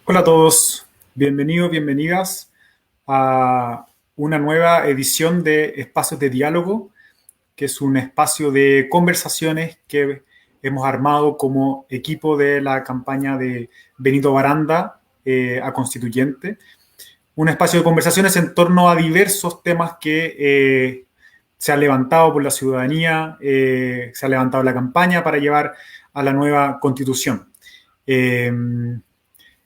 Hola a todos, bienvenidos, bienvenidas a una nueva edición de Espacios de Diálogo, que es un espacio de conversaciones que hemos armado como equipo de la campaña de Benito Baranda a Constituyente. Un espacio de conversaciones en torno a diversos temas que se han levantado por la ciudadanía, se ha levantado la campaña para llevar a la nueva Constitución.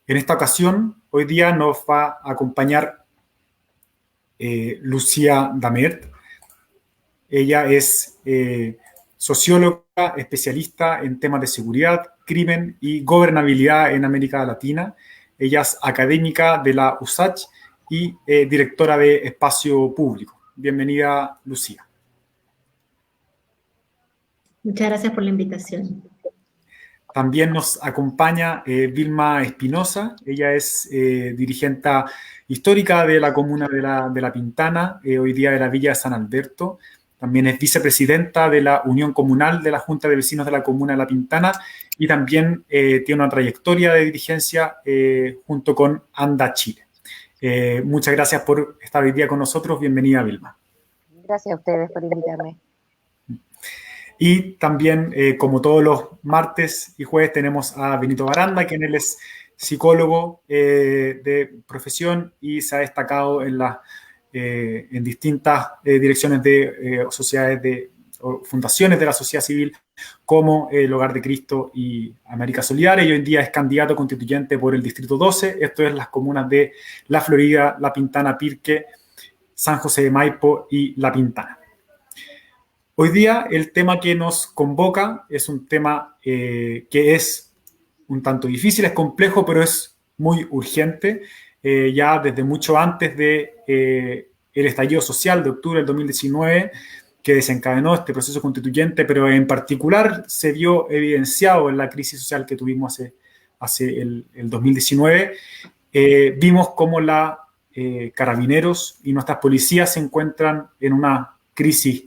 En esta ocasión, hoy día nos va a acompañar Lucía Damert. Ella es socióloga especialista en temas de seguridad, crimen y gobernabilidad en América Latina. Ella es académica de la USACH y directora de Espacio Público. Bienvenida, Lucía. Muchas gracias por la invitación. También nos acompaña Vilma Espinosa. Ella es dirigente histórica de la comuna de la Pintana, hoy día de la Villa de San Alberto. También es vicepresidenta de la Unión Comunal de la Junta de Vecinos de la Comuna de La Pintana y también tiene una trayectoria de dirigencia junto con Anda Chile. Muchas gracias por estar hoy día con nosotros. Bienvenida, Vilma. Gracias a ustedes por invitarme. Y también, como todos los martes y jueves, tenemos a Benito Baranda, quien él es psicólogo de profesión y se ha destacado en distintas direcciones de sociedades o fundaciones de la sociedad civil, como el Hogar de Cristo y América Solidaria, y hoy en día es candidato constituyente por el Distrito 12, esto es las comunas de La Florida, La Pintana, Pirque, San José de Maipo y La Pintana. Hoy día el tema que nos convoca es un tema que es un tanto difícil, es complejo, pero es muy urgente. Ya desde mucho antes de el estallido social de octubre del 2019, que desencadenó este proceso constituyente, pero en particular se vio evidenciado en la crisis social que tuvimos hace el 2019. Vimos cómo la carabineros y nuestras policías se encuentran en una crisis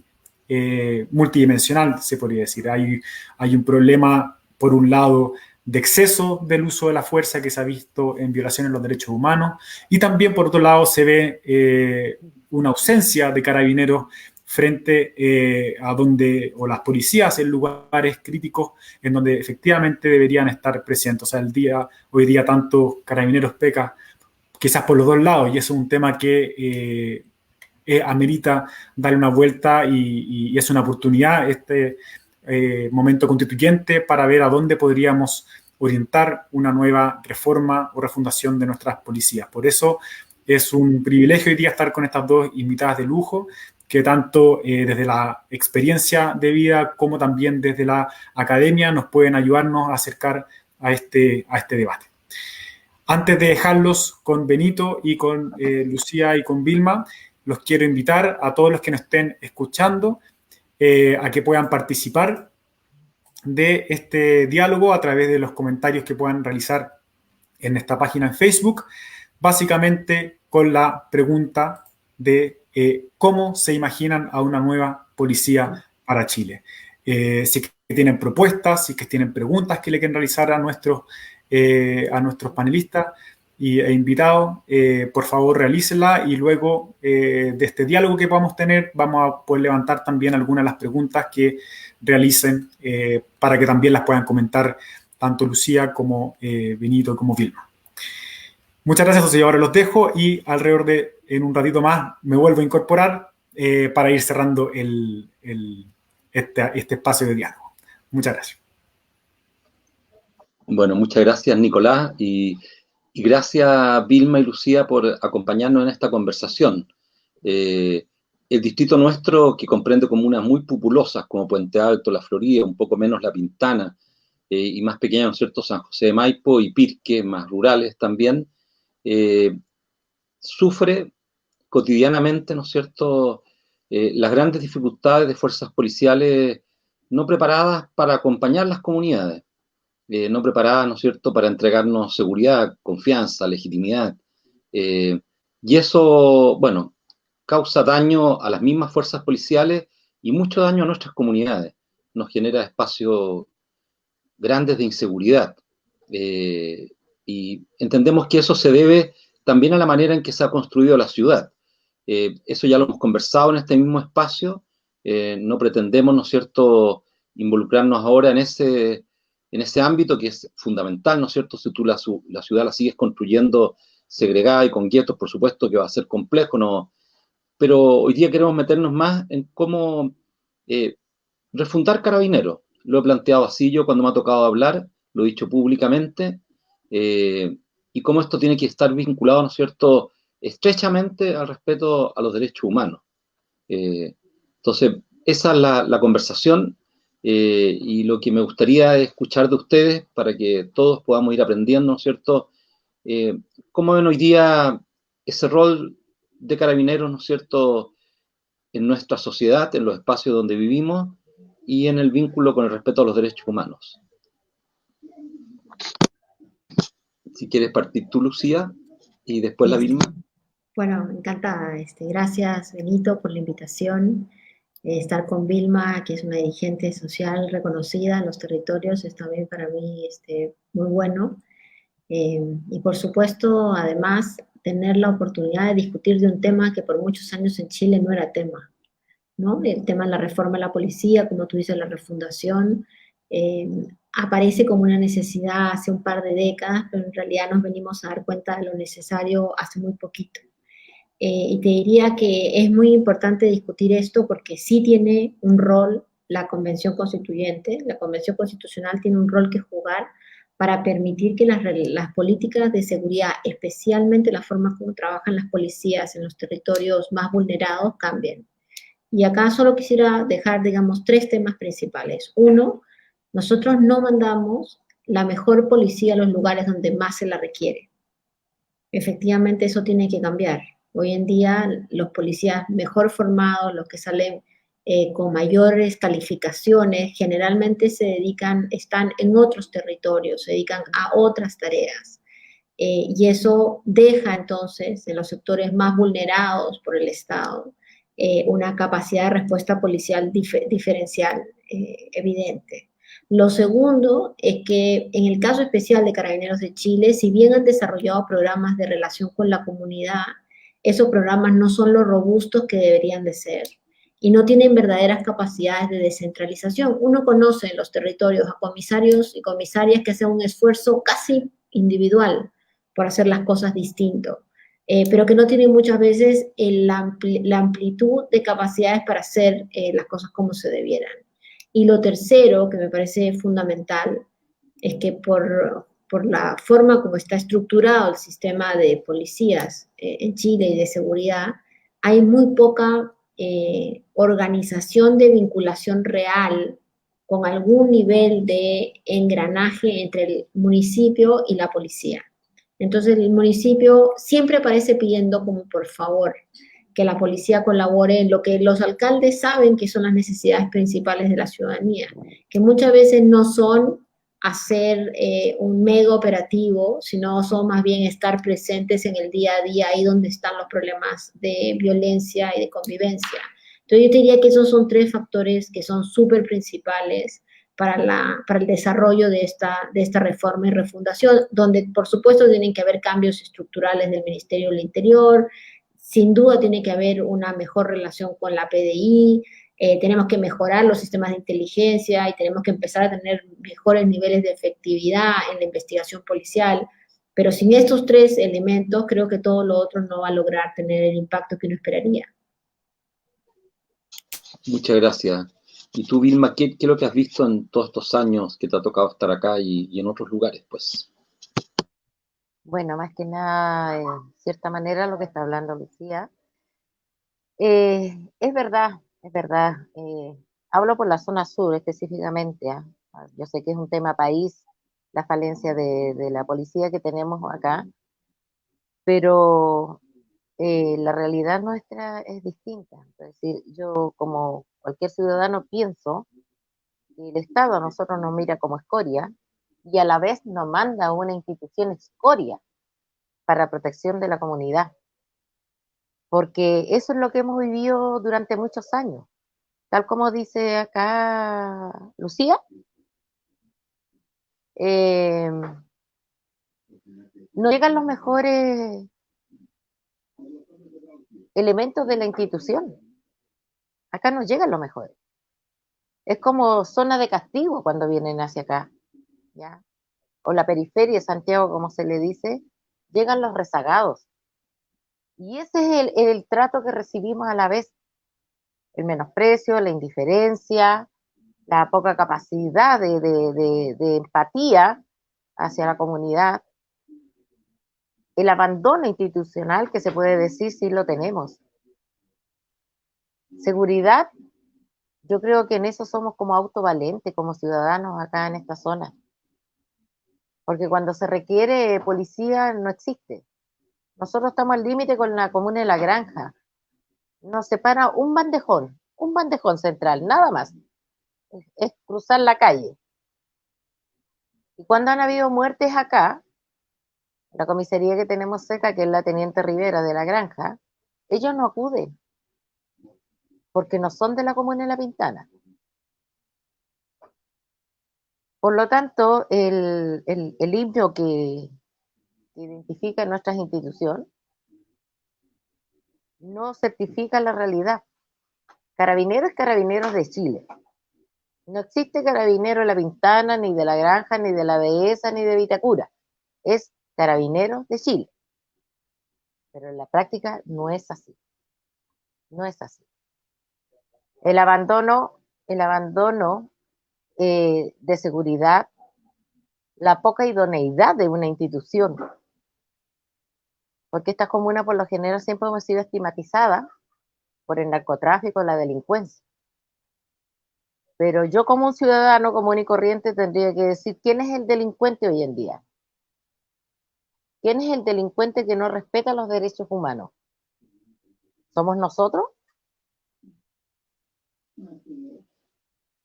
multidimensional, se podría decir. Hay un problema, por un lado, de exceso del uso de la fuerza que se ha visto en violaciones de los derechos humanos y también, por otro lado, se ve una ausencia de carabineros frente a donde, o las policías en lugares críticos en donde efectivamente deberían estar presentes. O sea, hoy día tanto carabineros peca quizás por los dos lados y eso es un tema que amerita darle una vuelta y es una oportunidad este momento constituyente para ver a dónde podríamos orientar una nueva reforma o refundación de nuestras policías. Por eso es un privilegio hoy día estar con estas dos invitadas de lujo que tanto desde la experiencia de vida como también desde la academia nos pueden ayudarnos a acercar a este debate. Antes de dejarlos con Benito y con Lucía y con Vilma, los quiero invitar a todos los que nos estén escuchando a que puedan participar de este diálogo a través de los comentarios que puedan realizar en esta página en Facebook, básicamente con la pregunta de cómo se imaginan a una nueva policía para Chile. Si es que tienen propuestas, si es que tienen preguntas que le quieren realizar a nuestros panelistas e invitados, por favor realícenla y luego de este diálogo que podamos tener vamos a poder levantar también algunas de las preguntas que realicen para que también las puedan comentar tanto Lucía como Benito como Vilma. Muchas gracias, entonces ahora los dejo y alrededor de en un ratito más me vuelvo a incorporar para ir cerrando este espacio de diálogo. Muchas gracias. Bueno, muchas gracias Nicolás y gracias Vilma y Lucía por acompañarnos en esta conversación. El distrito nuestro, que comprende comunas muy populosas como Puente Alto, La Florida, un poco menos La Pintana, y más pequeñas, ¿no es cierto?, San José de Maipo y Pirque, más rurales también, sufre cotidianamente, ¿no es cierto?, las grandes dificultades de fuerzas policiales no preparadas para acompañar las comunidades. No preparadas, ¿no es cierto?, para entregarnos seguridad, confianza, legitimidad. Y eso, bueno, causa daño a las mismas fuerzas policiales y mucho daño a nuestras comunidades. Nos genera espacios grandes de inseguridad. Y entendemos que eso se debe también a la manera en que se ha construido la ciudad. Eso ya lo hemos conversado en este mismo espacio. No pretendemos, ¿no es cierto?, involucrarnos ahora en ese ámbito que es fundamental, ¿no es cierto? Si tú la ciudad la sigues construyendo segregada y con guetos, por supuesto que va a ser complejo, ¿no? Pero hoy día queremos meternos más en cómo refundar Carabineros. Lo he planteado así yo cuando me ha tocado hablar, lo he dicho públicamente, y cómo esto tiene que estar vinculado, ¿no es cierto?, estrechamente al respeto a los derechos humanos. Entonces, esa es la conversación, y lo que me gustaría escuchar de ustedes para que todos podamos ir aprendiendo, ¿no es cierto?, cómo ven hoy día ese rol de Carabineros, ¿no es cierto?, en nuestra sociedad, en los espacios donde vivimos y en el vínculo con el respeto a los derechos humanos. Si quieres partir tú, Lucía, y después la Vilma. Bueno, encantada. Gracias, Benito, por la invitación. Estar con Vilma, que es una dirigente social reconocida en los territorios, es también para mí muy bueno. Y por supuesto, además, tener la oportunidad de discutir de un tema que por muchos años en Chile no era tema, ¿no? El tema de la reforma de la policía, como tú dices, la refundación, eh, aparece como una necesidad hace un par de décadas, pero en realidad nos venimos a dar cuenta de lo necesario hace muy poquito. Y te diría que es muy importante discutir esto porque sí tiene un rol la Convención Constituyente, la Convención Constitucional tiene un rol que jugar para permitir que las políticas de seguridad, especialmente la forma como trabajan las policías en los territorios más vulnerados, cambien. Y acá solo quisiera dejar, digamos, tres temas principales. Uno, nosotros no mandamos la mejor policía a los lugares donde más se la requiere. Efectivamente, eso tiene que cambiar. Hoy en día, los policías mejor formados, los que salen con mayores calificaciones, generalmente están en otros territorios, se dedican a otras tareas. Y eso deja entonces en los sectores más vulnerados por el Estado una capacidad de respuesta policial diferencial evidente. Lo segundo es que en el caso especial de Carabineros de Chile, si bien han desarrollado programas de relación con la comunidad, esos programas no son lo robustos que deberían de ser y no tienen verdaderas capacidades de descentralización. Uno conoce en los territorios a comisarios y comisarias que hacen un esfuerzo casi individual por hacer las cosas distinto, pero que no tienen muchas veces la amplitud de capacidades para hacer las cosas como se debieran. Y lo tercero, que me parece fundamental, es que por la forma como está estructurado el sistema de policías en Chile y de seguridad, hay muy poca organización de vinculación real con algún nivel de engranaje entre el municipio y la policía. Entonces el municipio siempre aparece pidiendo como por favor que la policía colabore en lo que los alcaldes saben que son las necesidades principales de la ciudadanía, que muchas veces no son hacer un mega operativo, sino son más bien estar presentes en el día a día, ahí donde están los problemas de violencia y de convivencia. Entonces yo te diría que esos son tres factores que son súper principales para el desarrollo de esta reforma y refundación, donde por supuesto tienen que haber cambios estructurales del Ministerio del Interior, sin duda tiene que haber una mejor relación con la PDI, tenemos que mejorar los sistemas de inteligencia y tenemos que empezar a tener mejores niveles de efectividad en la investigación policial, pero sin estos tres elementos creo que todo lo otro no va a lograr tener el impacto que uno esperaría. Muchas gracias. Y tú, Vilma, ¿qué es lo que has visto en todos estos años que te ha tocado estar acá y en otros lugares, pues? Bueno, más que nada, en cierta manera, lo que está hablando Lucía, es verdad, es verdad. Hablo por la zona sur específicamente. Yo sé que es un tema país, la falencia de la policía que tenemos acá, pero la realidad nuestra es distinta. Es decir, yo como cualquier ciudadano pienso que el Estado a nosotros nos mira como escoria y a la vez nos manda una institución escoria para protección de la comunidad, porque eso es lo que hemos vivido durante muchos años. Tal como dice acá Lucía, eh, no llegan los mejores elementos de la institución. Acá no llegan los mejores. Es como zona de castigo cuando vienen hacia acá, ¿ya? O la periferia de Santiago, como se le dice, llegan los rezagados. Y ese es el trato que recibimos a la vez. El menosprecio, la indiferencia, la poca capacidad de empatía hacia la comunidad, el abandono institucional que se puede decir sí lo tenemos. Seguridad, yo creo que en eso somos como autovalentes, como ciudadanos acá en esta zona. Porque cuando se requiere policía no existe. Nosotros estamos al límite con la comuna de La Granja. Nos separa un bandejón central, nada más. Es cruzar la calle. Y cuando han habido muertes acá, la comisaría que tenemos cerca, que es la Teniente Rivera de La Granja, ellos no acuden, porque no son de la comuna de La Pintana. Por lo tanto, el himno que identifica nuestras instituciones no certifica la realidad. Carabineros es Carabineros de Chile. No existe Carabinero de La Pintana, ni de La Granja, ni de La Dehesa, ni de Vitacura. Es Carabineros de Chile. Pero en la práctica no es así. No es así. El abandono de seguridad, la poca idoneidad de una institución, porque estas comunas por lo general siempre hemos sido estigmatizadas por el narcotráfico, la delincuencia. Pero yo como un ciudadano común y corriente tendría que decir, ¿quién es el delincuente hoy en día? ¿Quién es el delincuente que no respeta los derechos humanos? ¿Somos nosotros?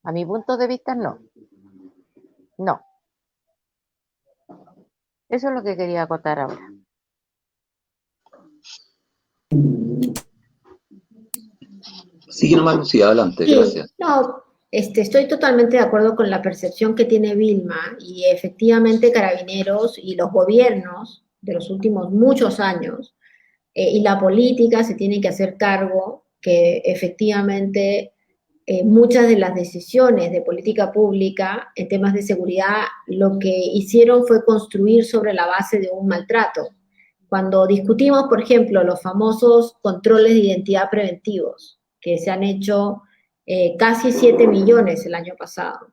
A mi punto de vista, no. No. Eso es lo que quería acotar ahora. Sigue nomás, Lucía, adelante, Sí, gracias. no, estoy totalmente de acuerdo con la percepción que tiene Vilma y efectivamente Carabineros y los gobiernos de los últimos muchos años y la política se tienen que hacer cargo que efectivamente muchas de las decisiones de política pública en temas de seguridad lo que hicieron fue construir sobre la base de un maltrato. Cuando discutimos, por ejemplo, los famosos controles de identidad preventivos, que se han hecho casi 7 millones el año pasado.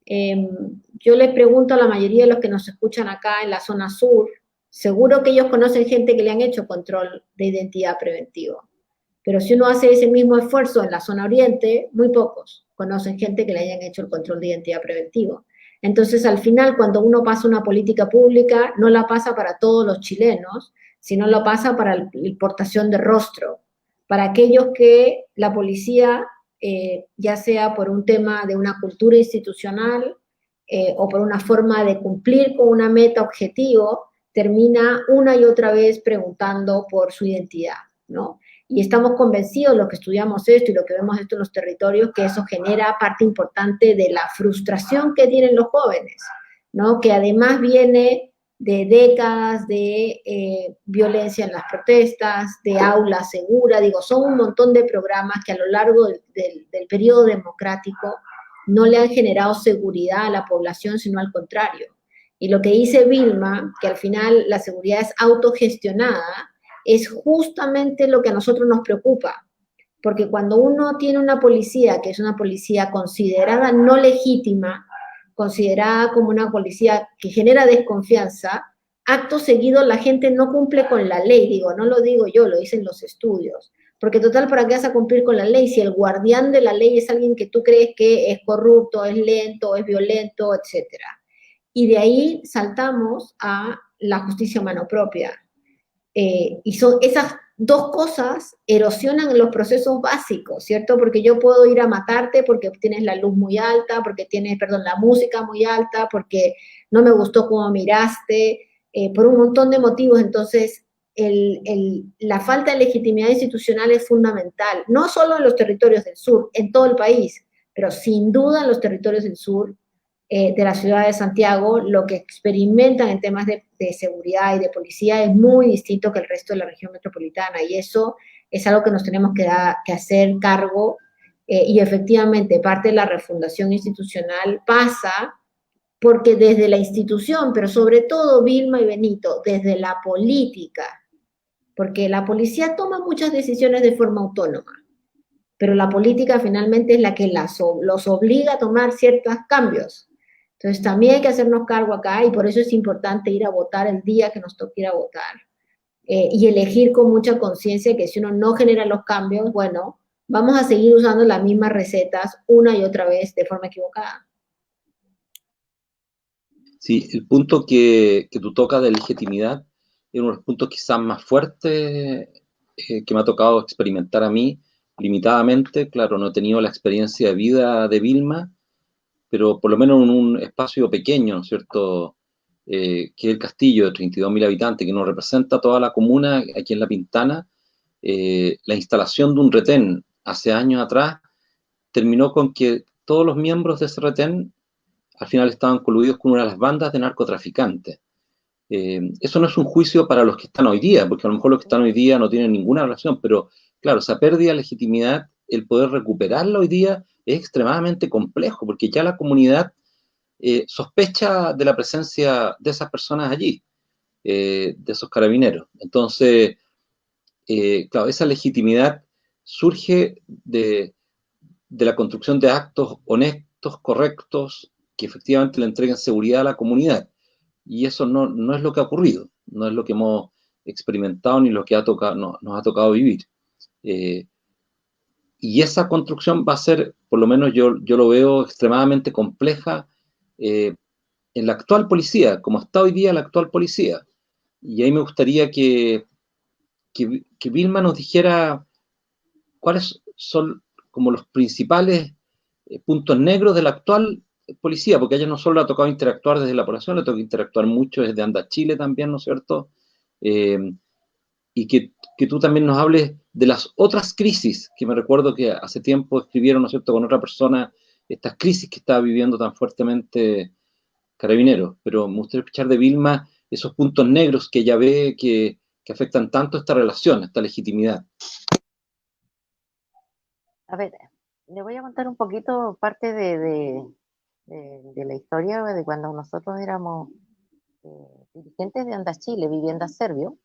Yo les pregunto a la mayoría de los que nos escuchan acá en la zona sur, seguro que ellos conocen gente que le han hecho control de identidad preventivo. Pero si uno hace ese mismo esfuerzo en la zona oriente, muy pocos conocen gente que le hayan hecho el control de identidad preventivo. Entonces, al final, cuando uno pasa una política pública, no la pasa para todos los chilenos, sino la pasa para la portación de rostro, para aquellos que la policía, ya sea por un tema de una cultura institucional o por una forma de cumplir con una meta objetivo, termina una y otra vez preguntando por su identidad, ¿no? Y estamos convencidos, los que estudiamos esto y lo que vemos esto en los territorios, que eso genera parte importante de la frustración que tienen los jóvenes, ¿no? Que además viene de décadas de violencia en las protestas, de aula segura, digo, son un montón de programas que a lo largo del periodo democrático no le han generado seguridad a la población, sino al contrario. Y lo que dice Vilma, que al final la seguridad es autogestionada, es justamente lo que a nosotros nos preocupa, porque cuando uno tiene una policía que es una policía considerada no legítima, considerada como una policía que genera desconfianza, acto seguido la gente no cumple con la ley, digo, no lo digo yo, lo dicen los estudios, porque total, ¿para qué vas a cumplir con la ley? Si el guardián de la ley es alguien que tú crees que es corrupto, es lento, es violento, etcétera. Y de ahí saltamos a la justicia mano propia. Y son esas dos cosas erosionan los procesos básicos, ¿cierto? Porque yo puedo ir a matarte porque tienes la luz muy alta, porque tienes, perdón, la música muy alta, porque no me gustó cómo miraste, por un montón de motivos. Entonces, la falta de legitimidad institucional es fundamental, no solo en los territorios del sur, en todo el país, pero sin duda en los territorios del sur, de la ciudad de Santiago, lo que experimentan en temas de seguridad y de policía es muy distinto que el resto de la región metropolitana, y eso es algo que nos tenemos que hacer cargo, y efectivamente parte de la refundación institucional pasa porque desde la institución, pero sobre todo Vilma y Benito, desde la política, porque la policía toma muchas decisiones de forma autónoma, pero la política finalmente es la que los obliga a tomar ciertos cambios. Entonces también hay que hacernos cargo acá, y por eso es importante ir a votar el día que nos toque ir a votar, y elegir con mucha conciencia que si uno no genera los cambios, bueno, vamos a seguir usando las mismas recetas una y otra vez de forma equivocada. Sí, el punto que tú tocas de legitimidad es uno de los puntos quizás más fuertes que me ha tocado experimentar a mí limitadamente. Claro, no he tenido la experiencia de vida de Vilma, pero por lo menos en un espacio pequeño, ¿no es cierto? Que es el Castillo, de 32.000 habitantes, que nos representa toda la comuna aquí en La Pintana. La instalación de un retén hace años atrás terminó con que todos los miembros de ese retén al final estaban coludidos con una de las bandas de narcotraficantes. Eso no es un juicio para los que están hoy día, porque a lo mejor los que están hoy día no tienen ninguna relación, pero claro, esa pérdida de legitimidad, el poder recuperarla hoy día es extremadamente complejo, porque ya la comunidad sospecha de la presencia de esas personas allí, de esos carabineros. Entonces, claro, esa legitimidad surge de la construcción de actos honestos, correctos, que efectivamente le entreguen seguridad a la comunidad. Y eso no es lo que ha ocurrido, no es lo que hemos experimentado ni lo que nos ha tocado vivir. Eh, y esa construcción va a ser, por lo menos yo lo veo extremadamente compleja en la actual policía, como está hoy día la actual policía. Y ahí me gustaría que Vilma nos dijera cuáles son como los principales puntos negros de la actual policía, porque a ella no solo le ha tocado interactuar desde la población, le toca interactuar mucho desde Anda Chile también, ¿no es cierto? Eh, y que tú también nos hables de las otras crisis, que me recuerdo que hace tiempo escribieron, ¿no es cierto?, con otra persona, estas crisis que estaba viviendo tan fuertemente Carabineros, pero me gustaría escuchar de Vilma esos puntos negros que ella ve que afectan tanto esta relación, esta legitimidad. A ver, le voy a contar un poquito parte de la historia de cuando nosotros éramos dirigentes de Anda Chile, Vivienda Servio,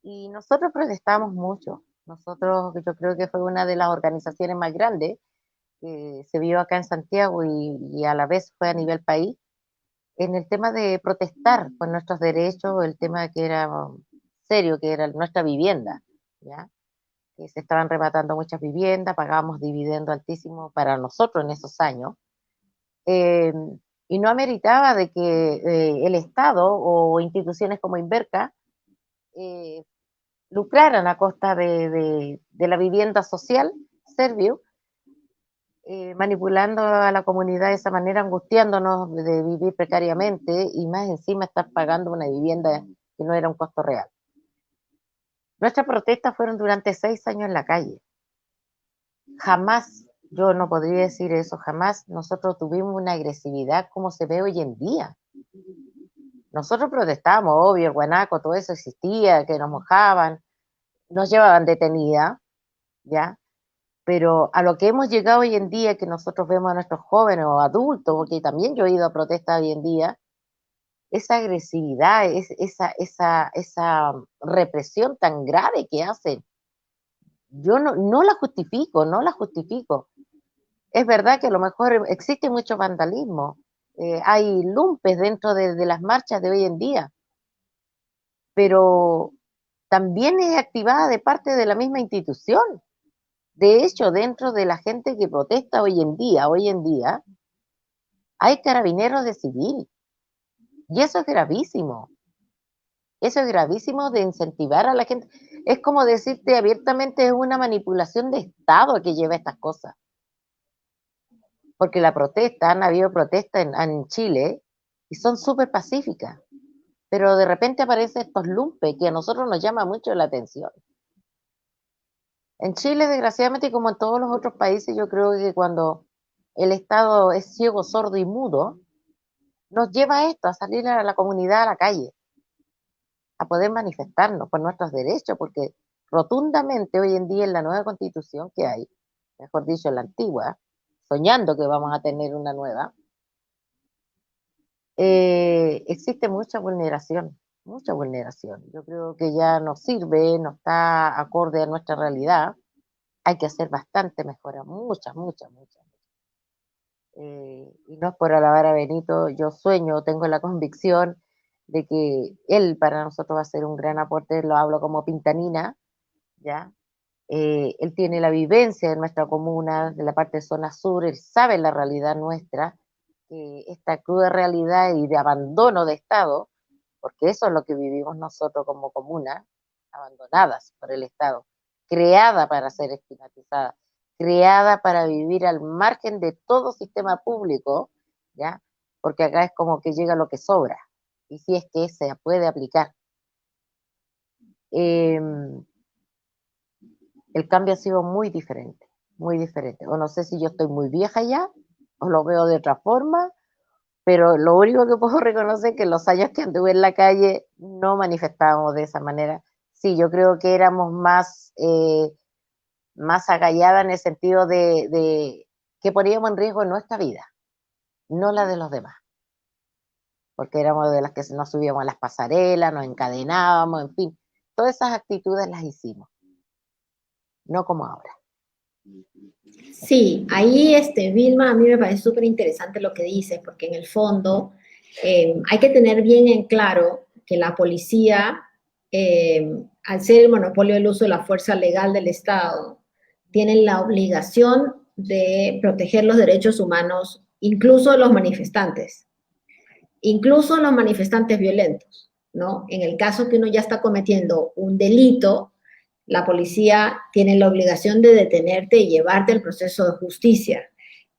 y nosotros protestábamos mucho. Nosotros, yo creo que fue una de las organizaciones más grandes que se vio acá en Santiago y a la vez fue a nivel país, en el tema de protestar por nuestros derechos, el tema que era serio, que era nuestra vivienda, ¿ya? Que se estaban rematando muchas viviendas, pagábamos dividendo altísimo para nosotros en esos años, eh, y no ameritaba de que el Estado o instituciones como Inverca eh, lucraran a costa de la vivienda social, Servio, manipulando a la comunidad de esa manera, angustiándonos de vivir precariamente y más encima estar pagando una vivienda que no era un costo real. Nuestras protestas fueron durante 6 años en la calle. Jamás, yo no podría decir eso, jamás nosotros tuvimos una agresividad como se ve hoy en día. Nosotros protestábamos, obvio, el guanaco, todo eso existía, que nos mojaban, nos llevaban detenida, ¿ya? Pero a lo que hemos llegado hoy en día, que nosotros vemos a nuestros jóvenes o adultos, porque también yo he ido a protestas hoy en día, esa agresividad, esa represión tan grave que hacen, yo no la justifico, no la justifico. Es verdad que a lo mejor existe mucho vandalismo, hay lumpes dentro de las marchas de hoy en día, pero también es activada de parte de la misma institución. De hecho, dentro de la gente que protesta hoy en día, hay carabineros de civil. Y eso es gravísimo de incentivar a la gente. Es como decirte abiertamente, es una manipulación de Estado que lleva estas cosas. Porque la protesta, han habido protestas en Chile y son súper pacíficas, pero de repente aparecen estos lumpes que a nosotros nos llama mucho la atención. En Chile, desgraciadamente, como en todos los otros países, yo creo que cuando el Estado es ciego, sordo y mudo, nos lleva a esto, a salir a la comunidad, a la calle, a poder manifestarnos por nuestros derechos, porque rotundamente hoy en día en la nueva constitución que hay, mejor dicho, en la antigua, soñando que vamos a tener una nueva, existe mucha vulneración, mucha vulneración. Yo creo que ya no sirve, no está acorde a nuestra realidad. Hay que hacer bastante mejora, muchas. Y no es por alabar a Benito, yo sueño, tengo la convicción de que él para nosotros va a ser un gran aporte, lo hablo como pintanina, ¿ya? Él tiene la vivencia de nuestra comuna, de la parte de zona sur, él sabe la realidad nuestra, esta cruda realidad y de abandono de Estado, porque eso es lo que vivimos nosotros como comuna, abandonadas por el Estado, creada para ser estigmatizada, creada para vivir al margen de todo sistema público, ¿ya? Porque acá es como que llega lo que sobra, y si es que se puede aplicar. El cambio ha sido muy diferente, o no sé si yo estoy muy vieja ya, o lo veo de otra forma, pero lo único que puedo reconocer es que en los años que anduve en la calle no manifestábamos de esa manera. Sí, yo creo que éramos más agalladas en el sentido de que poníamos en riesgo nuestra vida, no la de los demás, porque éramos de las que nos subíamos a las pasarelas, nos encadenábamos, en fin, todas esas actitudes las hicimos, no como ahora. Sí, ahí, Vilma, a mí me parece súper interesante lo que dices, porque en el fondo hay que tener bien en claro que la policía, al ser el monopolio del uso de la fuerza legal del Estado, tiene la obligación de proteger los derechos humanos, incluso los manifestantes violentos, ¿no? En el caso que uno ya está cometiendo un delito, la policía tiene la obligación de detenerte y llevarte al proceso de justicia.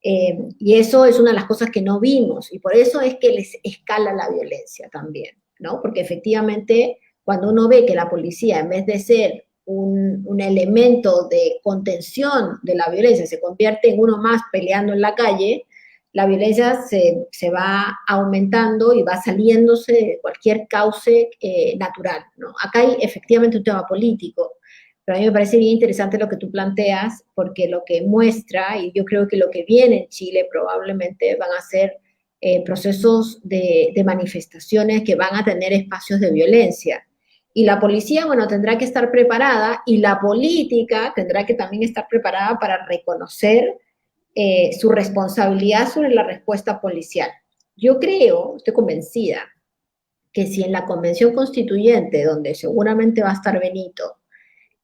Y eso es una de las cosas que no vimos, y por eso es que les escala la violencia también, ¿no? Porque efectivamente, cuando uno ve que la policía, en vez de ser un elemento de contención de la violencia, se convierte en uno más peleando en la calle, la violencia se va aumentando y va saliéndose de cualquier cauce natural, ¿no? Acá hay efectivamente un tema político, pero a mí me parece bien interesante lo que tú planteas, porque lo que muestra, y yo creo que lo que viene en Chile probablemente van a ser procesos de manifestaciones que van a tener espacios de violencia. Y la policía, bueno, tendrá que estar preparada, y la política tendrá que también estar preparada para reconocer su responsabilidad sobre la respuesta policial. Yo creo, estoy convencida, que si en la Convención Constituyente, donde seguramente va a estar Benito,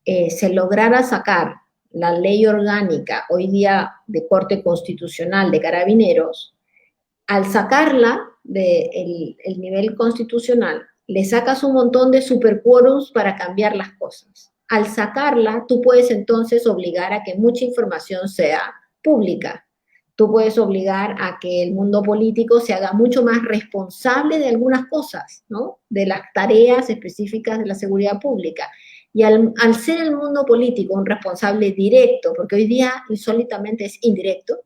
se lograra sacar la ley orgánica hoy día de Corte Constitucional de Carabineros, al sacarla del nivel constitucional, le sacas un montón de superquórums para cambiar las cosas. Al sacarla, tú puedes entonces obligar a que mucha información sea pública. Tú puedes obligar a que el mundo político se haga mucho más responsable de algunas cosas, ¿no? De las tareas específicas de la seguridad pública. Y al ser el mundo político un responsable directo, porque hoy día insólitamente es indirecto,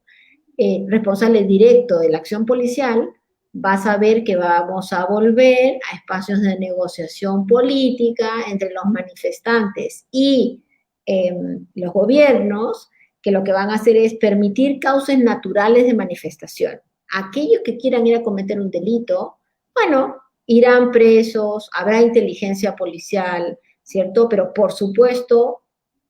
responsable directo de la acción policial, vas a ver que vamos a volver a espacios de negociación política entre los manifestantes y los gobiernos, que lo que van a hacer es permitir cauces naturales de manifestación. Aquellos que quieran ir a cometer un delito, bueno, irán presos, habrá inteligencia policial, ¿cierto? Pero por supuesto,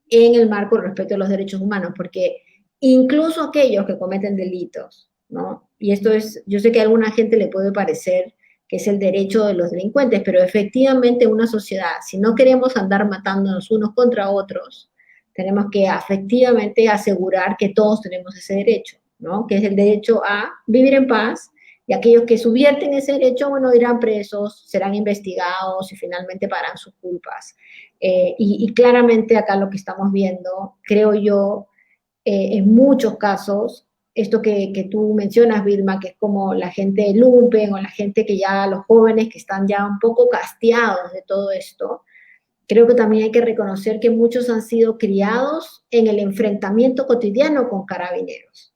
en el marco del respeto a los derechos humanos, porque incluso aquellos que cometen delitos, ¿no? Y esto es, yo sé que a alguna gente le puede parecer que es el derecho de los delincuentes, pero efectivamente en una sociedad, si no queremos andar matándonos unos contra otros, tenemos que efectivamente asegurar que todos tenemos ese derecho, ¿no? Que es el derecho a vivir en paz, y aquellos que subvierten ese derecho, bueno, irán presos, serán investigados y finalmente pagarán sus culpas. Y claramente acá lo que estamos viendo, creo yo, en muchos casos, esto que tú mencionas, Vilma, que es como la gente de lumpen o la gente que ya, los jóvenes que están ya un poco castiados de todo esto, creo que también hay que reconocer que muchos han sido criados en el enfrentamiento cotidiano con carabineros.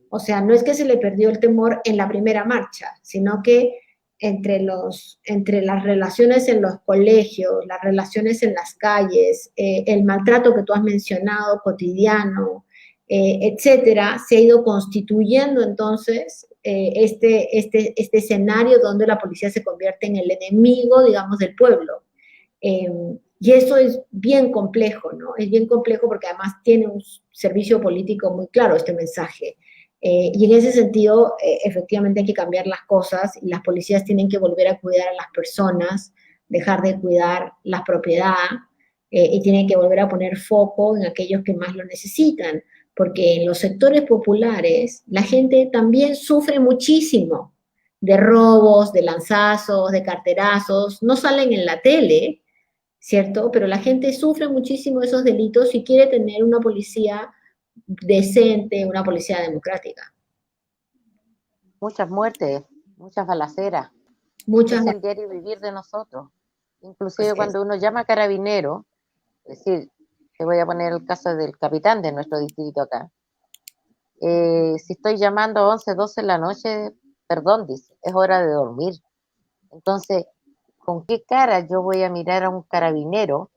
O sea, no es que se le perdió el temor en la primera marcha, sino que entre las relaciones en los colegios, las relaciones en las calles, el maltrato que tú has mencionado, cotidiano, etcétera, se ha ido constituyendo entonces este escenario donde la policía se convierte en el enemigo, digamos, del pueblo. Eh, y eso es bien complejo, ¿no? Es bien complejo porque además tiene un servicio político muy claro este mensaje. Y en ese sentido, efectivamente hay que cambiar las cosas y las policías tienen que volver a cuidar a las personas, dejar de cuidar la propiedad y tienen que volver a poner foco en aquellos que más lo necesitan, porque en los sectores populares la gente también sufre muchísimo de robos, de lanzazos, de carterazos, no salen en la tele, ¿cierto? Pero la gente sufre muchísimo esos delitos y quiere tener una policía decente, una policía democrática. Muchas muertes, muchas balaceras. Muchas, Es el diario vivir de nosotros. Inclusive así es. cuando uno llama a carabinero, es decir, te voy a poner el caso del capitán de nuestro distrito acá. Si estoy llamando a 11, 12 de la noche, perdón, dice, es hora de dormir. Entonces, ¿con qué cara yo voy a mirar a un carabinero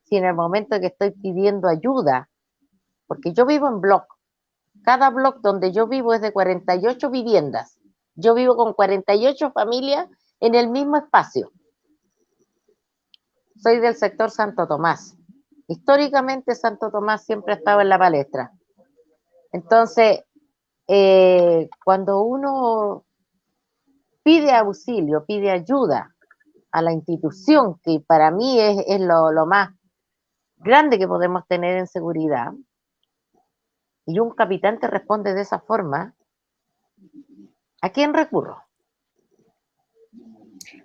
si en el momento que estoy pidiendo ayuda, porque yo vivo en block, cada block donde yo vivo es de 48 viviendas, yo vivo con 48 familias en el mismo espacio, soy del sector Santo Tomás, históricamente Santo Tomás siempre ha estado en la palestra, entonces cuando uno pide auxilio, pide ayuda a la institución, que para mí es lo más grande que podemos tener en seguridad, y un capitán te responde de esa forma, ¿a quién recurro?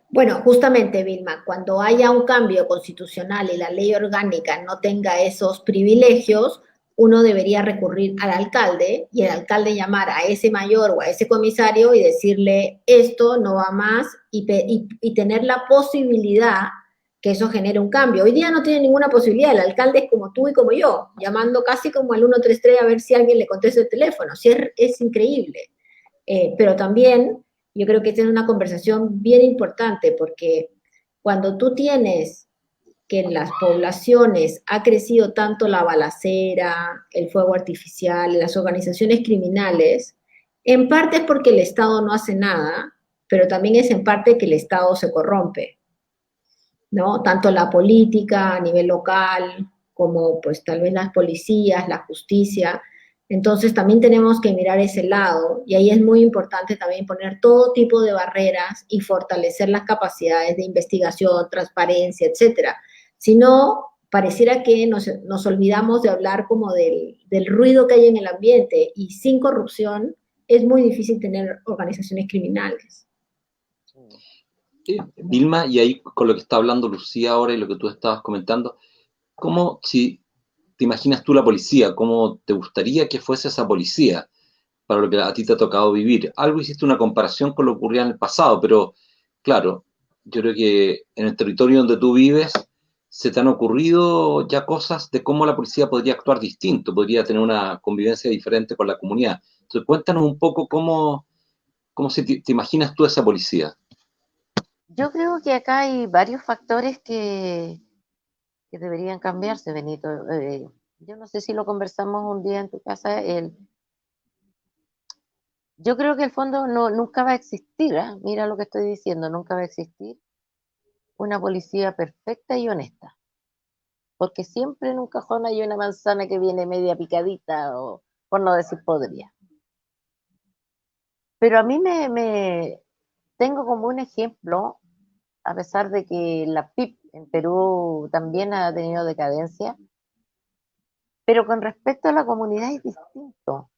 Bueno, justamente, Vilma, cuando haya un cambio constitucional y la ley orgánica no tenga esos privilegios, uno debería recurrir al alcalde y el alcalde llamar a ese mayor o a ese comisario y decirle esto no va más y tener la posibilidad que eso genere un cambio. Hoy día no tiene ninguna posibilidad, el alcalde es como tú y como yo, llamando casi como al 133 a ver si alguien le contesta el teléfono, si es increíble. Pero también yo creo que esta es una conversación bien importante porque cuando tú tienes que en las poblaciones ha crecido tanto la balacera, el fuego artificial, las organizaciones criminales, en parte es porque el Estado no hace nada, pero también es en parte que el Estado se corrompe, ¿no? Tanto la política a nivel local como pues tal vez las policías, la justicia. Entonces también tenemos que mirar ese lado y ahí es muy importante también poner todo tipo de barreras y fortalecer las capacidades de investigación, transparencia, etcétera. Si no, pareciera que nos olvidamos de hablar como del ruido que hay en el ambiente y sin corrupción es muy difícil tener organizaciones criminales. Vilma, y ahí con lo que está hablando Lucía ahora y lo que tú estabas comentando, ¿cómo si te imaginas tú la policía? ¿Cómo te gustaría que fuese esa policía para lo que a ti te ha tocado vivir? Algo hiciste una comparación con lo que ocurría en el pasado, pero claro, yo creo que en el territorio donde tú vives se te han ocurrido ya cosas de cómo la policía podría actuar distinto, podría tener una convivencia diferente con la comunidad. Entonces, cuéntanos un poco cómo te imaginas tú esa policía. Yo creo que acá hay varios factores que deberían cambiarse, Benito. Yo no sé si lo conversamos un día en tu casa. Yo creo que el fondo nunca va a existir, ¿eh? Mira lo que estoy diciendo, nunca va a existir una policía perfecta y honesta, porque siempre en un cajón hay una manzana que viene media picadita o por no decir podría. Pero a mí tengo como un ejemplo, a pesar de que la PIP en Perú también ha tenido decadencia, pero con respecto a la comunidad es distinto.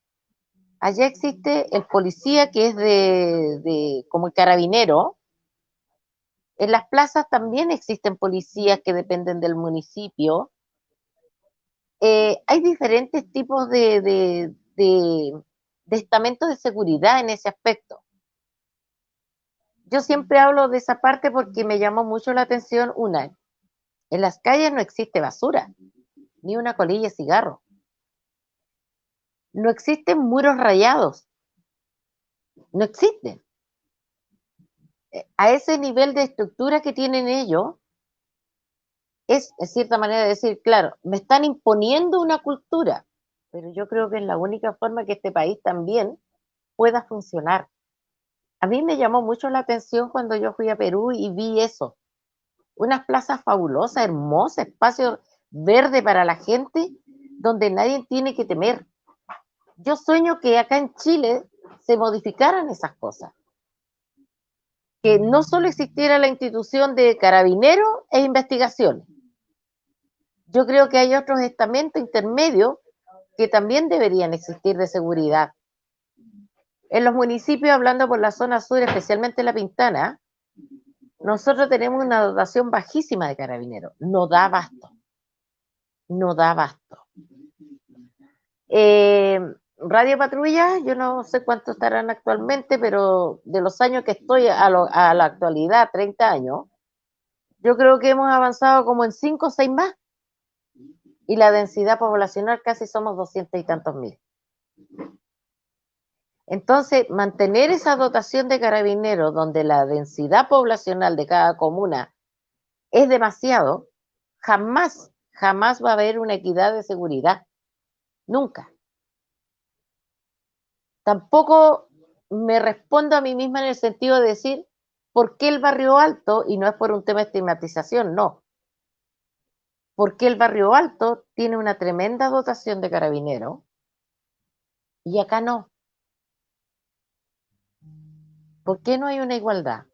Allá existe el policía que es como el carabinero. En las plazas también existen policías que dependen del municipio. Hay diferentes tipos de estamentos de seguridad en ese aspecto. Yo siempre hablo de esa parte porque me llamó mucho la atención en las calles no existe basura, ni una colilla de cigarro. No existen muros rayados. no existen. A ese nivel de estructura que tienen ellos, es de cierta manera decir, claro, me están imponiendo una cultura, pero yo creo que es la única forma que este país también pueda funcionar. A mí me llamó mucho la atención cuando yo fui a Perú y vi eso. Unas plazas fabulosas, hermosas, espacio verde para la gente, donde nadie tiene que temer. Yo sueño que acá en Chile se modificaran esas cosas. Que no solo existiera la institución de carabineros e investigaciones. Yo creo que hay otros estamentos intermedios que también deberían existir de seguridad. En los municipios, hablando por la zona sur, especialmente La Pintana, nosotros tenemos una dotación bajísima de carabineros. No da abasto. No da abasto. Radio Patrulla, yo no sé cuánto estarán actualmente, pero de los años que estoy a la actualidad, 30 años, yo creo que hemos avanzado como en 5 o 6 más. Y la densidad poblacional casi somos 200 y tantos mil. Entonces, mantener esa dotación de carabineros donde la densidad poblacional de cada comuna es demasiado, jamás va a haber una equidad de seguridad. Nunca. Tampoco me respondo a mí misma en el sentido de decir, ¿por qué el barrio alto? Y no es por un tema de estigmatización, no. ¿Por qué el barrio alto tiene una tremenda dotación de carabineros y acá no? ¿Por qué no hay una igualdad?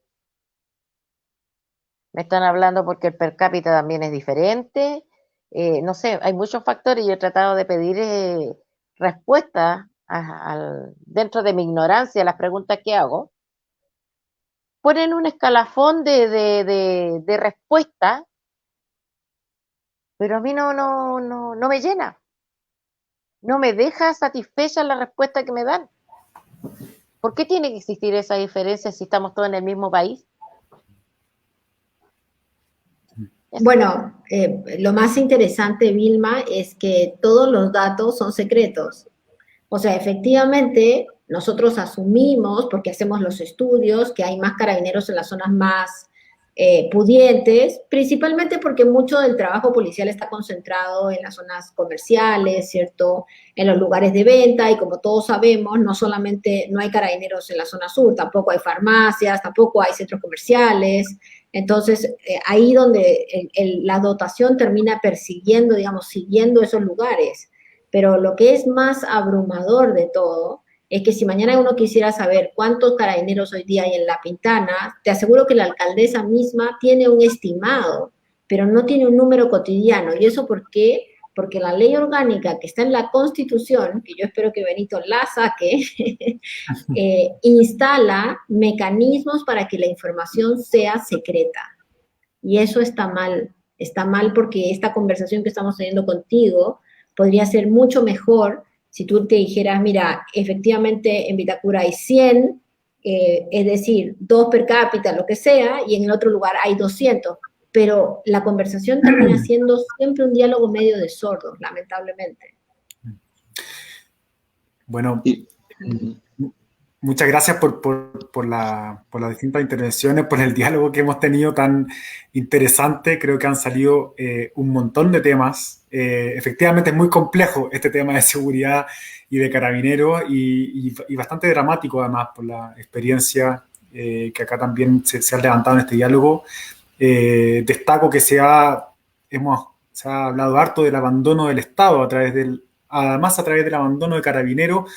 Me están hablando porque el per cápita también es diferente. No sé, hay muchos factores y yo he tratado de pedir respuestas dentro de mi ignorancia a las preguntas que hago. Ponen un escalafón de respuesta, pero a mí no me llena. No me deja satisfecha la respuesta que me dan. ¿Por qué tiene que existir esa diferencia si estamos todos en el mismo país? Bueno, lo más interesante, Vilma, es que todos los datos son secretos. O sea, efectivamente, nosotros asumimos, porque hacemos los estudios, que hay más carabineros en las zonas más pudientes, principalmente porque mucho del trabajo policial está concentrado en las zonas comerciales, ¿cierto? En los lugares de venta, y como todos sabemos, no solamente no hay carabineros en la zona sur, tampoco hay farmacias, tampoco hay centros comerciales. Entonces, ahí donde la dotación termina persiguiendo, digamos, siguiendo esos lugares. Pero lo que es más abrumador de todo es que si mañana uno quisiera saber cuántos carabineros hoy día hay en La Pintana, te aseguro que la alcaldesa misma tiene un estimado, pero no tiene un número cotidiano. ¿Y eso por qué? Porque la ley orgánica que está en la Constitución, que yo espero que Benito la saque, instala mecanismos para que la información sea secreta. Y eso está mal porque esta conversación que estamos teniendo contigo podría ser mucho mejor si tú te dijeras, mira, efectivamente en Vitacura hay 100, es decir, 2 per cápita, lo que sea, y en el otro lugar hay 200, pero la conversación termina siendo siempre un diálogo medio de sordos, lamentablemente. Bueno, muchas gracias por las distintas intervenciones, por el diálogo que hemos tenido tan interesante. Creo que han salido un montón de temas. Efectivamente es muy complejo este tema de seguridad y de carabineros y bastante dramático además por la experiencia que acá también se ha levantado en este diálogo. Destaco que se ha hablado harto del abandono del Estado además a través del abandono de carabineros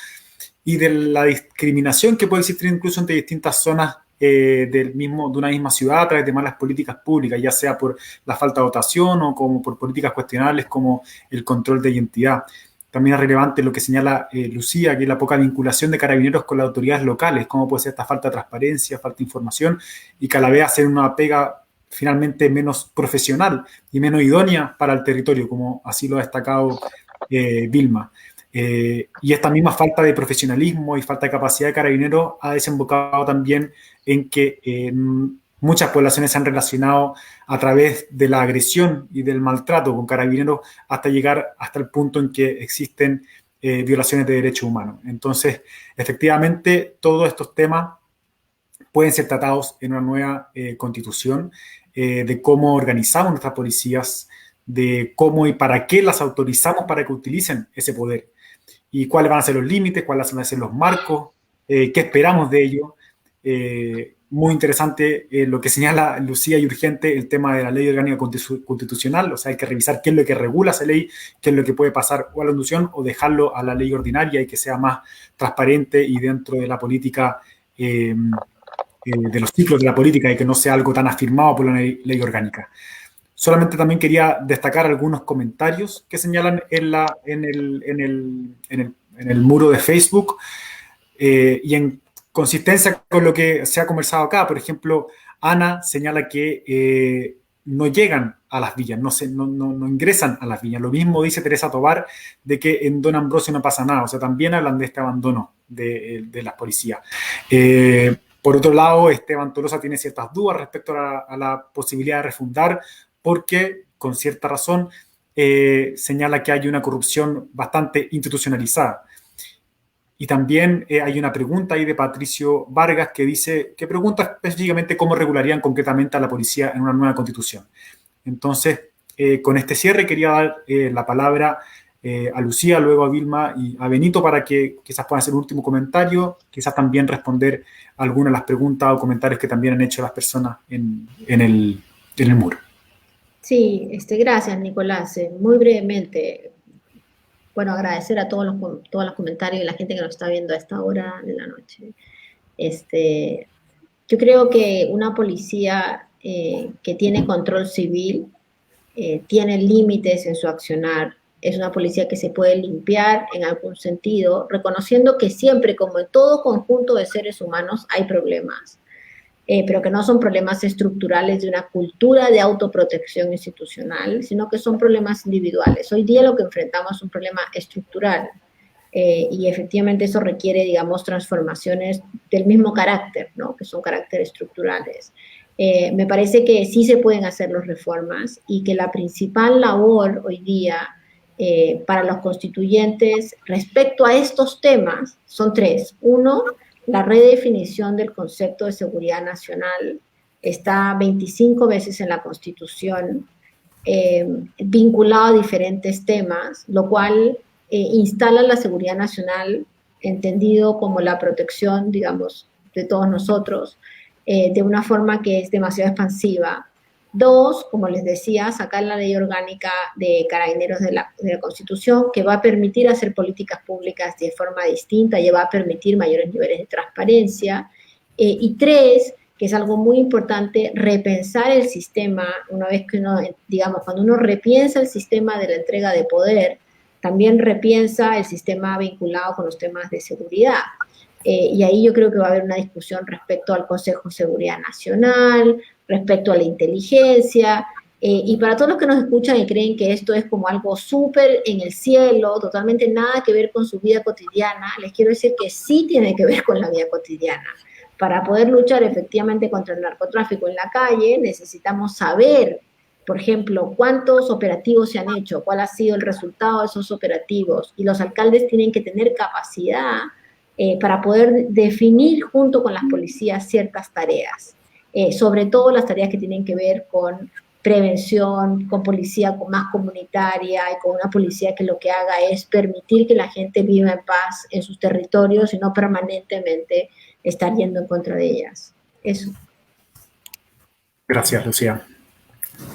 y de la discriminación que puede existir incluso entre distintas zonas de una misma ciudad a través de malas políticas públicas, ya sea por la falta de dotación o como por políticas cuestionables como el control de identidad. También es relevante lo que señala Lucía, que es la poca vinculación de carabineros con las autoridades locales, cómo puede ser esta falta de transparencia, falta de información, y que a la vez hacer una pega finalmente menos profesional y menos idónea para el territorio, como así lo ha destacado Vilma. Y esta misma falta de profesionalismo y falta de capacidad de carabineros ha desembocado también en que muchas poblaciones se han relacionado a través de la agresión y del maltrato con carabineros hasta llegar hasta el punto en que existen violaciones de derechos humanos. Entonces, efectivamente, todos estos temas pueden ser tratados en una nueva constitución, de cómo organizamos nuestras policías, de cómo y para qué las autorizamos para que utilicen ese poder, y cuáles van a ser los límites, cuáles van a ser los marcos, qué esperamos de ello. Muy interesante lo que señala Lucía y urgente el tema de la ley orgánica constitucional, o sea, hay que revisar qué es lo que regula esa ley, qué es lo que puede pasar o a la constitución o dejarlo a la ley ordinaria y que sea más transparente y dentro de la política, de los ciclos de la política, y que no sea algo tan afirmado por la ley orgánica. Solamente también quería destacar algunos comentarios que señalan en el muro de Facebook, y en consistencia con lo que se ha conversado acá. Por ejemplo, Ana señala que no llegan a las villas, no ingresan a las villas. Lo mismo dice Teresa Tobar, de que en Don Ambrosio no pasa nada. O sea, también hablan de este abandono de las policías. Por otro lado, Esteban Tolosa tiene ciertas dudas respecto a la posibilidad de refundar, porque con cierta razón señala que hay una corrupción bastante institucionalizada. Y también hay una pregunta ahí de Patricio Vargas que pregunta específicamente cómo regularían concretamente a la policía en una nueva constitución. Entonces, con este cierre quería dar la palabra a Lucía, luego a Vilma y a Benito para que quizás puedan hacer un último comentario, quizás también responder algunas de las preguntas o comentarios que también han hecho las personas en el muro. Sí, gracias, Nicolás. Muy brevemente, bueno, agradecer a todos los comentarios y la gente que nos está viendo a esta hora de la noche. Yo creo que una policía que tiene control civil tiene límites en su accionar. Es una policía que se puede limpiar en algún sentido, reconociendo que siempre, como en todo conjunto de seres humanos, hay problemas. Pero que no son problemas estructurales de una cultura de autoprotección institucional, sino que son problemas individuales. Hoy día lo que enfrentamos es un problema estructural, y efectivamente eso requiere, digamos, transformaciones del mismo carácter, ¿no? Que son caracteres estructurales. Me parece que sí se pueden hacer las reformas y que la principal labor hoy día para los constituyentes respecto a estos temas son tres. Uno, la redefinición del concepto de seguridad nacional está 25 veces en la Constitución, vinculado a diferentes temas, lo cual instala la seguridad nacional, entendido como la protección, digamos, de todos nosotros, de una forma que es demasiado expansiva. Dos, como les decía, sacar la ley orgánica de carabineros de la Constitución, que va a permitir hacer políticas públicas de forma distinta y va a permitir mayores niveles de transparencia. Y tres, que es algo muy importante, repensar el sistema. Una vez que uno, digamos, cuando uno repiensa el sistema de la entrega de poder, también repiensa el sistema vinculado con los temas de seguridad. Y ahí yo creo que va a haber una discusión respecto al Consejo de Seguridad Nacional, respecto a la inteligencia, y para todos los que nos escuchan y creen que esto es como algo súper en el cielo, totalmente nada que ver con su vida cotidiana, les quiero decir que sí tiene que ver con la vida cotidiana. Para poder luchar efectivamente contra el narcotráfico en la calle, necesitamos saber, por ejemplo, cuántos operativos se han hecho, cuál ha sido el resultado de esos operativos, y los alcaldes tienen que tener capacidad para poder definir junto con las policías ciertas tareas, sobre todo las tareas que tienen que ver con prevención, con policía más comunitaria y con una policía que lo que haga es permitir que la gente viva en paz en sus territorios y no permanentemente estar yendo en contra de ellas. Eso. Gracias, Lucía.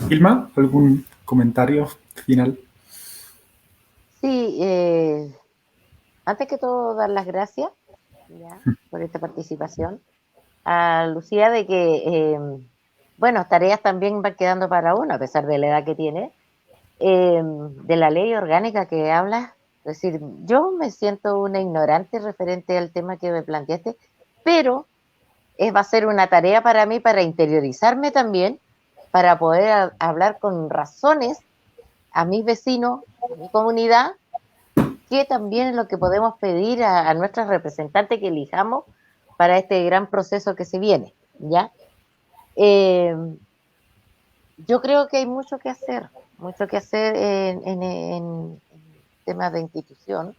Vilma, ¿algún comentario final? Sí, antes que todo dar las gracias ya, por esta participación a Lucía de que, bueno, tareas también van quedando para uno, a pesar de la edad que tiene, de la ley orgánica que habla. Es decir, yo me siento una ignorante referente al tema que me planteaste, pero va a ser una tarea para mí para interiorizarme también, para poder hablar con razones a mis vecinos, a mi comunidad, que también es lo que podemos pedir a nuestros representantes que elijamos para este gran proceso que se viene, ¿ya? Yo creo que hay mucho que hacer en temas de institución.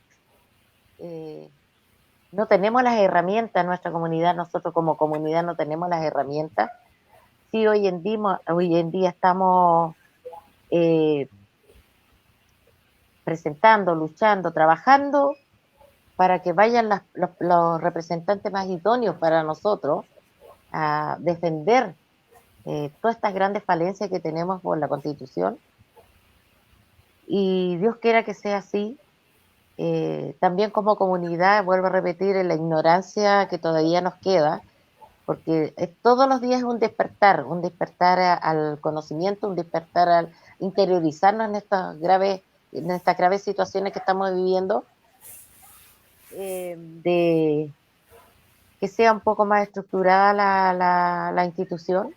no tenemos las herramientas, nuestra comunidad, nosotros como comunidad no tenemos las herramientas. Sí, hoy en día estamos presentando, luchando, trabajando para que vayan los representantes más idóneos para nosotros a defender todas estas grandes falencias que tenemos por la Constitución. Y Dios quiera que sea así. También como comunidad, vuelvo a repetir, en la ignorancia que todavía nos queda, porque todos los días es un despertar al conocimiento, un despertar al interiorizarnos en estas graves situaciones que estamos viviendo, de que sea un poco más estructurada la institución,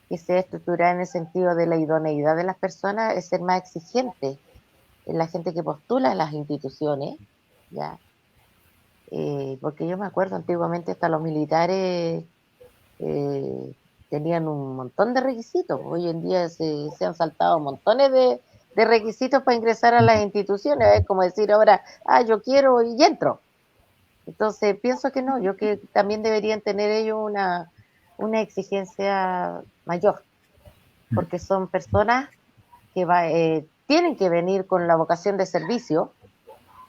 que sea estructurada en el sentido de la idoneidad de las personas, es ser más exigente en la gente que postula en las instituciones, ¿ya? Porque yo me acuerdo antiguamente hasta los militares tenían un montón de requisitos. Hoy en día se han saltado montones de requisitos para ingresar a las instituciones. Es como decir ahora, yo quiero y entro. Entonces pienso que no, yo que también deberían tener ellos una exigencia mayor, porque son personas que tienen que venir con la vocación de servicio.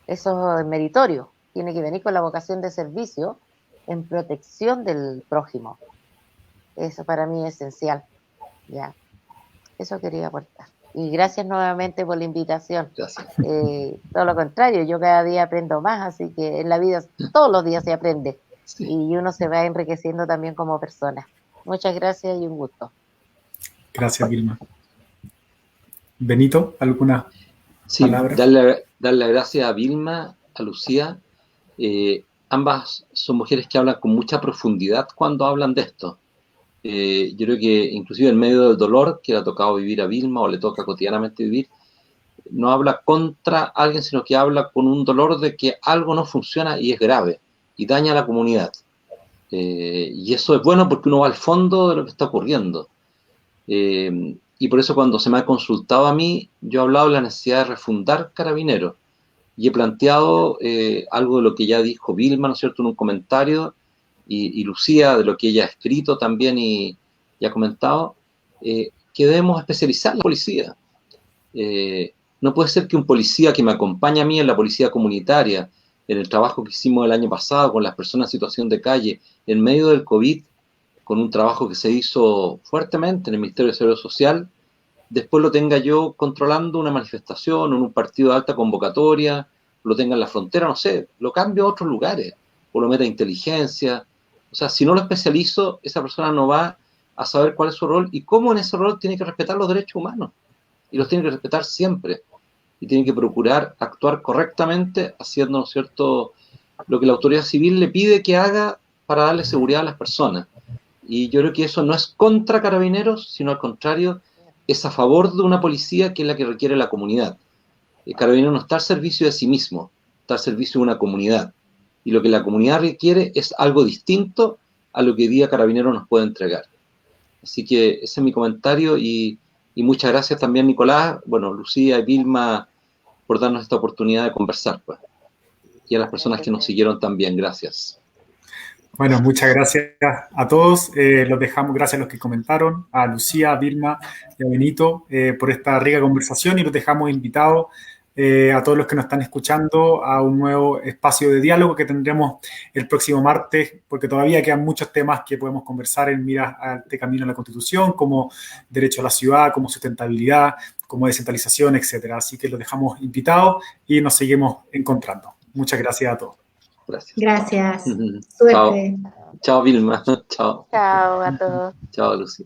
Eso es meritorio, tiene que venir con la vocación de servicio en protección del prójimo. Eso para mí es esencial, ya. Eso quería aportar. Y gracias nuevamente por la invitación. Gracias. Todo lo contrario, yo cada día aprendo más, así que en la vida todos los días se aprende. Sí. Y uno se va enriqueciendo también como persona. Muchas gracias y un gusto. Gracias, Vilma. Benito, ¿alguna palabra? Darle las gracias a Vilma, a Lucía. Ambas son mujeres que hablan con mucha profundidad cuando hablan de esto. Yo creo que inclusive en medio del dolor que le ha tocado vivir a Vilma o le toca cotidianamente vivir, no habla contra alguien, sino que habla con un dolor de que algo no funciona y es grave y daña a la comunidad. Y eso es bueno porque uno va al fondo de lo que está ocurriendo. Y por eso cuando se me ha consultado a mí, yo he hablado de la necesidad de refundar Carabineros y he planteado algo de lo que ya dijo Vilma, ¿no es cierto?, en un comentario, y Lucía, de lo que ella ha escrito también y ha comentado, que debemos especializar la policía. No puede ser que un policía que me acompaña a mí en la policía comunitaria, en el trabajo que hicimos el año pasado con las personas en situación de calle, en medio del COVID, con un trabajo que se hizo fuertemente en el Ministerio de Seguridad Social, después lo tenga yo controlando una manifestación o en un partido de alta convocatoria, lo tenga en la frontera, no sé, lo cambio a otros lugares, o lo meta a inteligencia. O sea, si no lo especializo, esa persona no va a saber cuál es su rol y cómo en ese rol tiene que respetar los derechos humanos. Y los tiene que respetar siempre. Y tiene que procurar actuar correctamente, haciendo, ¿no es cierto?, lo que la autoridad civil le pide que haga para darle seguridad a las personas. Y yo creo que eso no es contra Carabineros, sino al contrario, es a favor de una policía que es la que requiere la comunidad. El Carabineros no está al servicio de sí mismo, está al servicio de una comunidad. Y lo que la comunidad requiere es algo distinto a lo que hoy día Carabineros nos puede entregar. Así que ese es mi comentario y muchas gracias también, Nicolás, bueno, Lucía y Vilma, por darnos esta oportunidad de conversar, pues. Y a las personas que nos siguieron también, gracias. Bueno, muchas gracias a todos. Los dejamos, gracias a los que comentaron, a Lucía, a Vilma y a Benito por esta rica conversación y los dejamos invitados a todos los que nos están escuchando a un nuevo espacio de diálogo que tendremos el próximo martes, porque todavía quedan muchos temas que podemos conversar en miras a este camino a la Constitución, como derecho a la ciudad, como sustentabilidad, como descentralización, etcétera. Así que los dejamos invitados y nos seguimos encontrando. Muchas gracias a todos. Gracias. Gracias. Suerte. Chao, Vilma. Chao. Chao a todos. Chao, Lucía.